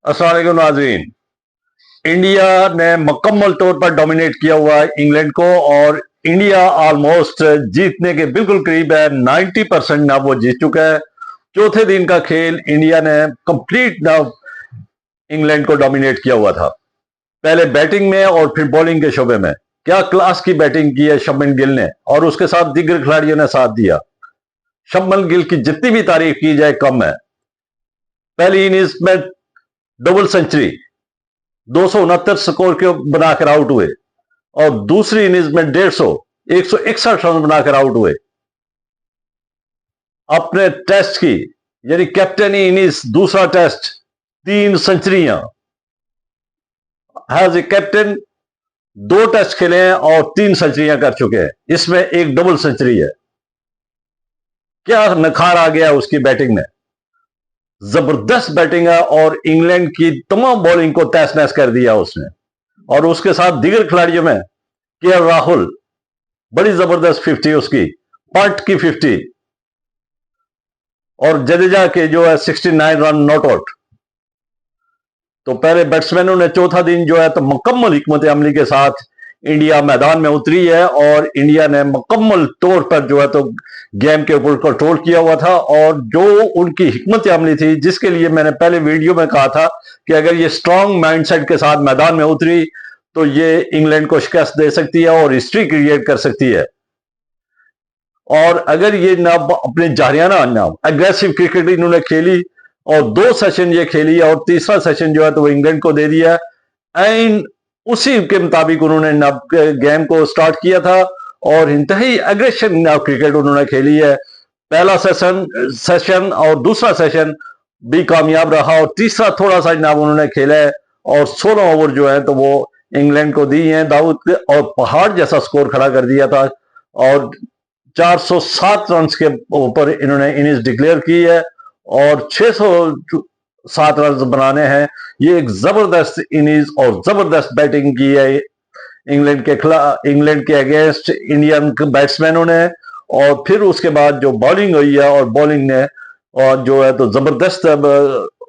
अस्सलाम वालेकुम नाज़रीन। इंडिया ने मुकम्मल तौर पर डोमिनेट किया हुआ है इंग्लैंड को और इंडिया ऑलमोस्ट जीतने के बिल्कुल करीब है। 90% ना वो जीत चुका है। चौथे दिन का खेल इंडिया ने कंप्लीट ना इंग्लैंड को डोमिनेट किया हुआ था। पहले बैटिंग में और फिर बॉलिंग के शोबे में क्या क्लास की बैटिंग की है शुभमन गिल ने, और उसके साथ दीगर खिलाड़ियों ने साथ दिया। शुभमन गिल की जितनी भी तारीफ की जाए कम है। पहली इनिंग्स में डबल सेंचुरी 269 स्कोर के बनाकर आउट हुए और दूसरी इनिंग्स में 161 रन बनाकर आउट हुए। अपने टेस्ट की यानी कैप्टनी इनिंग्स दूसरा टेस्ट 3 सेंचुरियां। हैज ए कैप्टन 2 टेस्ट खेले हैं और 3 सेंचुरियां कर चुके हैं। इसमें एक डबल सेंचुरी है। क्या नखार आ गया उसकी बैटिंग में। जबरदस्त बैटिंग है और इंग्लैंड की तमाम बॉलिंग को तहस नहस कर दिया उसने। और उसके साथ दीगर खिलाड़ियों में राहुल बड़ी जबरदस्त 50 उसकी, पंट की 50 और जडेजा के जो है 69 रन नॉट आउट। तो पहले बैट्समैनों ने चौथा दिन जो है तो मुकम्मल हिकमत अमली के साथ इंडिया मैदान में उतरी है और इंडिया ने मुकम्मल तौर पर जो है तो गेम के ऊपर कंट्रोल किया हुआ था। और जो उनकी हिकमत अमली थी, जिसके लिए मैंने पहले वीडियो में कहा था कि अगर ये स्ट्रांग माइंडसेट के साथ मैदान में उतरी तो ये इंग्लैंड को शिकस्त दे सकती है और हिस्ट्री क्रिएट कर सकती है। और अगर ये ना अपने जारियाना ना एग्रेसिव क्रिकेट इन्होंने खेली और 2 सेशन ये खेली और तीसरा सेशन जो है तो वो इंग्लैंड को दे दिया एंड उसी के मुताबिक उन्होंने गेम को स्टार्ट किया था और इंतहाई एग्रेशन क्रिकेट उन्होंने खेली है। पहला सेशन और दूसरा सेशन भी कामयाब रहा और तीसरा थोड़ा सा जनाब उन्होंने खेला है और 16 ओवर जो है तो वो इंग्लैंड को दी है दाऊद और पहाड़ जैसा स्कोर खड़ा कर दिया था और 407 रन के ऊपर इन्होंने इनिंग्स डिक्लेयर की है और 607 रन बनाने हैं। ये एक जबरदस्त इनिंग्स और जबरदस्त बैटिंग की है इंग्लैंड के अगेंस्ट इंडियन बैट्समैनों ने। और फिर उसके बाद जो बॉलिंग हुई है और बॉलिंग ने और जो है तो जबरदस्त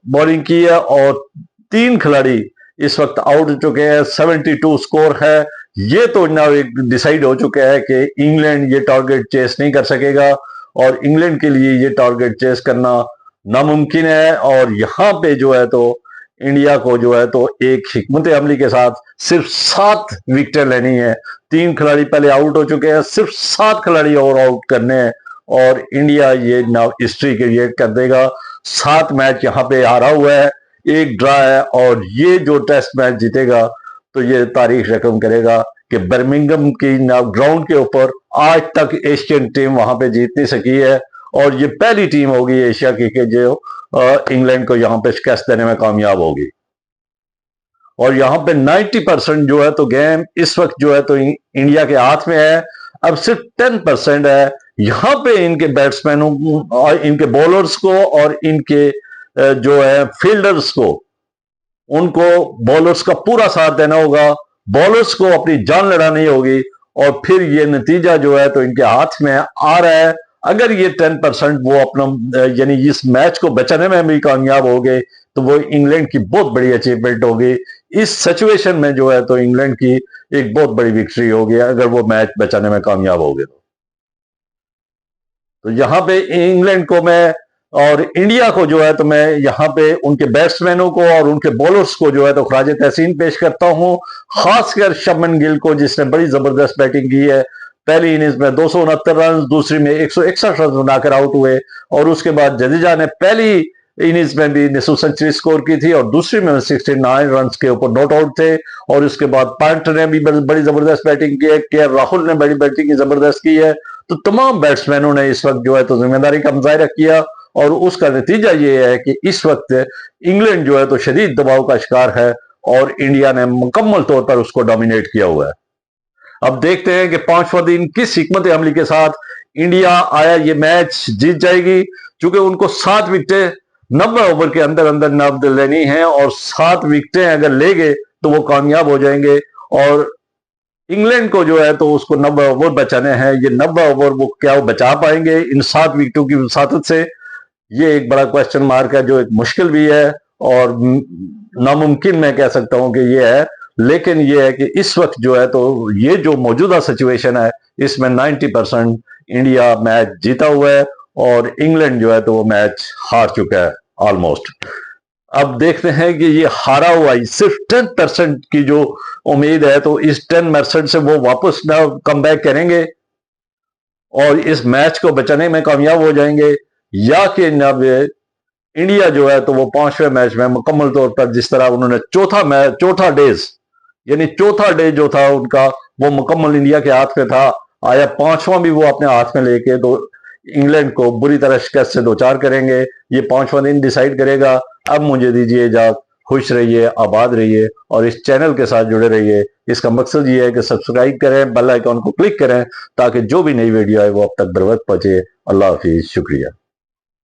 बॉलिंग की है और 3 खिलाड़ी इस वक्त आउट हो चुके हैं। 72 स्कोर है। ये तो ना एक डिसाइड हो चुका है कि इंग्लैंड ये टारगेट चेस नहीं कर सकेगा और इंग्लैंड के लिए ये टारगेट चेस करना नामुमकिन है। और यहां पे जो है तो इंडिया को जो है तो एक हिकमत अमली के साथ सिर्फ 7 विकेटें लेनी है। 3 खिलाड़ी पहले आउट हो चुके हैं, सिर्फ 7 खिलाड़ी और आउट करने हैं और इंडिया ये ना हिस्ट्री क्रिएट कर देगा। 7 मैच यहाँ पे हारा हुआ है, 1 ड्रा है और ये जो टेस्ट मैच जीतेगा तो ये तारीख रकम करेगा कि बर्मिंघम की ग्राउंड के ऊपर आज तक एशियन टीम वहां पे जीत नहीं सकी है और ये पहली टीम होगी एशिया की कि जो इंग्लैंड को यहां पे शिकस्त देने में कामयाब होगी। और यहां पे 90% जो है तो गेम इस वक्त जो है तो इंडिया के हाथ में है। अब सिर्फ 10% है। यहां पे इनके बैट्समैनों और इनके बॉलर्स को और इनके जो है फील्डर्स को, उनको बॉलर्स का पूरा साथ देना होगा, बॉलर्स को अपनी जान लड़ानी होगी और फिर ये नतीजा जो है तो इनके हाथ में आ रहा है। अगर ये 10% वो अपना यानी इस मैच को बचाने में भी कामयाब हो गए तो वो इंग्लैंड की बहुत बड़ी अचीवमेंट होगी। इस सिचुएशन में जो है तो इंग्लैंड की एक बहुत बड़ी विक्ट्री होगी अगर वो मैच बचाने में कामयाब हो गए। तो यहां पे इंग्लैंड को मैं और इंडिया को जो है तो मैं यहाँ पे उनके बैट्समैनों को और उनके बॉलर्स को जो है तो खराज तहसीन पेश करता हूँ। खासकर शुभमन गिल को जिसने बड़ी जबरदस्त बैटिंग की है। पहली इनिंग्स में 269 रन, दूसरी में 161 रन बनाकर आउट हुए और उसके बाद जडेजा ने पहली इनिंग्स में भी निसफ सेंचुरी स्कोर की थी और दूसरी में 69 रन के ऊपर नॉट आउट थे। और उसके बाद पंट ने भी बड़ी जबरदस्त बैटिंग की है, राहुल ने बड़ी बैटिंग जबरदस्त की है। तो तमाम बैट्समैनों ने इस वक्त जो है तो जिम्मेदारी का मुजाहिरा किया और उसका नतीजा ये है कि इस वक्त इंग्लैंड जो है तो शदीद दबाव का शिकार है और इंडिया ने मुकम्मल तौर पर उसको डोमिनेट किया हुआ है। अब देखते हैं कि 5वां दिन किस हिकमत अमली के साथ इंडिया आया ये मैच जीत जाएगी। क्योंकि उनको 7 विकेटें 90 ओवर के अंदर अंदर नब्द लेनी है और 7 विकेटें अगर ले गए तो वो कामयाब हो जाएंगे और इंग्लैंड को जो है तो उसको 90 ओवर बचाने हैं। ये 90 ओवर वो क्या वो बचा पाएंगे इन 7 विकेटों की वसातत से, ये एक बड़ा क्वेश्चन मार्क है जो एक मुश्किल भी है। और नामुमकिन मैं कह सकता हूं कि ये है, लेकिन ये है कि इस वक्त जो है तो ये जो मौजूदा सिचुएशन है इसमें 90% इंडिया मैच जीता हुआ है और इंग्लैंड जो है तो वो मैच हार चुका है ऑलमोस्ट। अब देखते हैं कि ये हारा हुआ ही सिर्फ 10% की जो उम्मीद है, तो इस 10% से वो वापस ना कम बैक करेंगे और इस मैच को बचाने में कामयाब हो जाएंगे, या कि जब इंडिया जो है तो वो 5वें मैच में मुकम्मल तौर पर जिस तरह उन्होंने चौथा डेज यानी चौथा डे जो था उनका वो मुकम्मल इंडिया के हाथ में था, आया 5वां भी वो अपने हाथ में लेके तो इंग्लैंड को बुरी तरह शिकस्त से दो चार करेंगे। ये 5वां दिन डिसाइड करेगा। अब मुझे दीजिए इजाजत, खुश रहिए, आबाद रहिए और इस चैनल के साथ जुड़े रहिए। इसका मकसद ये है कि सब्सक्राइब करें, बेल आइकॉन को क्लिक करें ताकि जो भी नई वीडियो आए वो अब तक बर वक्त पहुंचे। अल्लाह हाफिज, शुक्रिया।